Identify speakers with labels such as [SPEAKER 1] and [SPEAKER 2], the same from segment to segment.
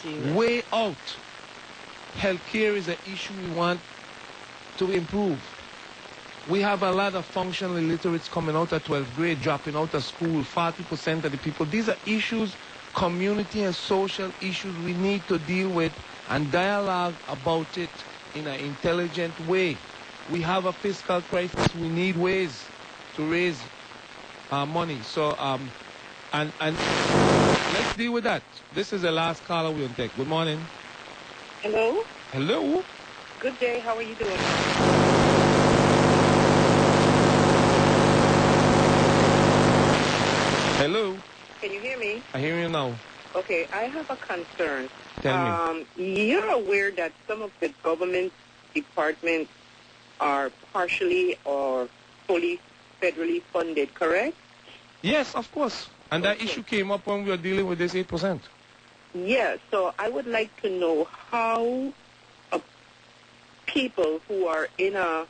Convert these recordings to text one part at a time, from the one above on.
[SPEAKER 1] Serious.
[SPEAKER 2] Way out. Healthcare is an issue we want to improve. We have a lot of functional illiterates coming out of 12th grade, dropping out of school, 40% of the people. These are issues, community and social issues we need to deal with and dialogue about it in an intelligent way. We have a fiscal crisis. We need ways to raise money. So, and let's deal with that. This is the last caller we'll take. Good morning.
[SPEAKER 3] Hello?
[SPEAKER 2] Hello?
[SPEAKER 3] Good day. How are you doing?
[SPEAKER 2] Hello?
[SPEAKER 3] Can you hear me?
[SPEAKER 2] I hear you now.
[SPEAKER 3] Okay, I have a concern.
[SPEAKER 2] Tell me.
[SPEAKER 3] You're aware that some of the government departments are partially or fully federally funded, correct?
[SPEAKER 2] Yes, of course. And that issue came up when we were dealing with this 8%.
[SPEAKER 3] Yeah, so I would like to know how people who are in a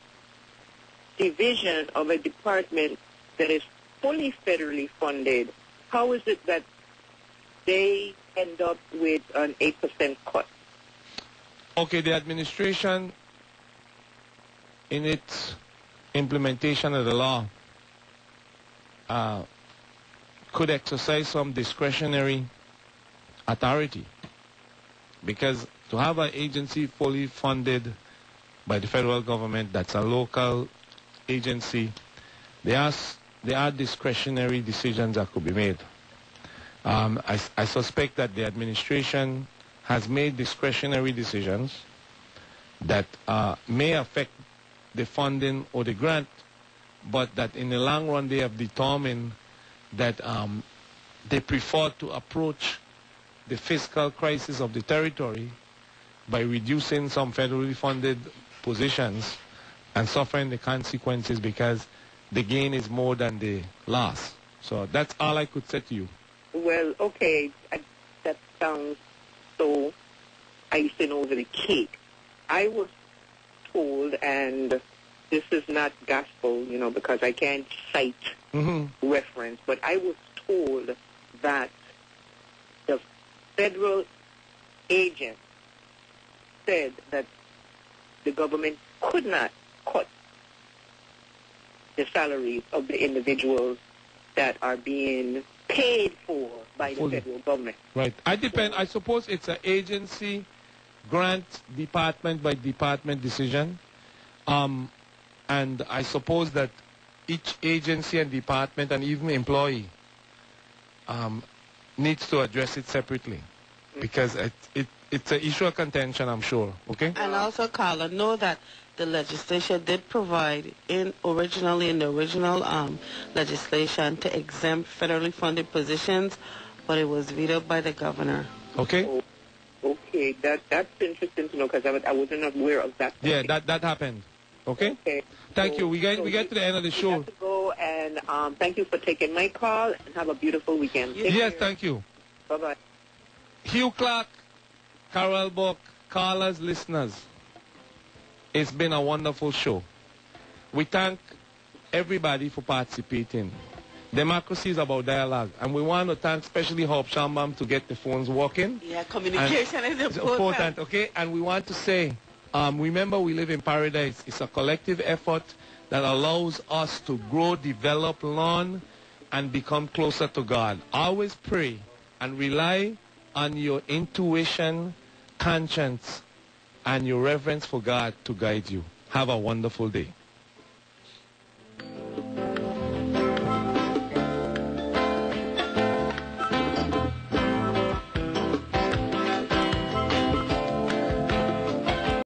[SPEAKER 3] division of a department that is fully federally funded, how is it that they end up with an 8% cut?
[SPEAKER 2] Okay, the administration, in its implementation of the law, could exercise some discretionary authority, because to have an agency fully funded by the federal government that's a local agency, there are discretionary decisions that could be made. I suspect that the administration has made discretionary decisions that may affect the funding or the grant, but that in the long run they have determined that they prefer to approach the fiscal crisis of the territory by reducing some federally funded positions and suffering the consequences because the gain is more than the loss. So that's all I could say to you.
[SPEAKER 3] Well, okay, that sounds so icing over the cake. I was told, and this is not gospel, because I can't cite reference, but I was told that the federal agent said that the government could not cut the salaries of the individuals that are being paid for by the federal government.
[SPEAKER 2] Right. I suppose it's an agency grant department by department decision. And I suppose that each agency and department and even employee needs to address it separately, because it's an issue of contention, I'm sure. Okay?
[SPEAKER 1] And also, Carla, know that the legislation did provide originally in the original legislation to exempt federally funded positions, but it was vetoed by the governor.
[SPEAKER 2] Okay?
[SPEAKER 3] Okay, that's interesting to know, because I wasn't aware of that.
[SPEAKER 2] Yeah, that happened. Okay?
[SPEAKER 3] Okay.
[SPEAKER 2] Thank you. We get to the end of the show.
[SPEAKER 3] We have to go, and thank you for taking my call, and have a beautiful weekend.
[SPEAKER 2] Yes, thank you.
[SPEAKER 3] Bye-bye.
[SPEAKER 2] Hugh Clark, Carol Buck, callers, listeners, it's been a wonderful show. We thank everybody for participating. Democracy is about dialogue, and we want to thank especially Hope Shambam to get the phones working.
[SPEAKER 1] Yeah, communication is important.
[SPEAKER 2] Okay? And we want to say, remember, we live in paradise. It's a collective effort that allows us to grow, develop, learn, and become closer to God. Always pray and rely on your intuition, conscience, and your reverence for God to guide you. Have a wonderful day.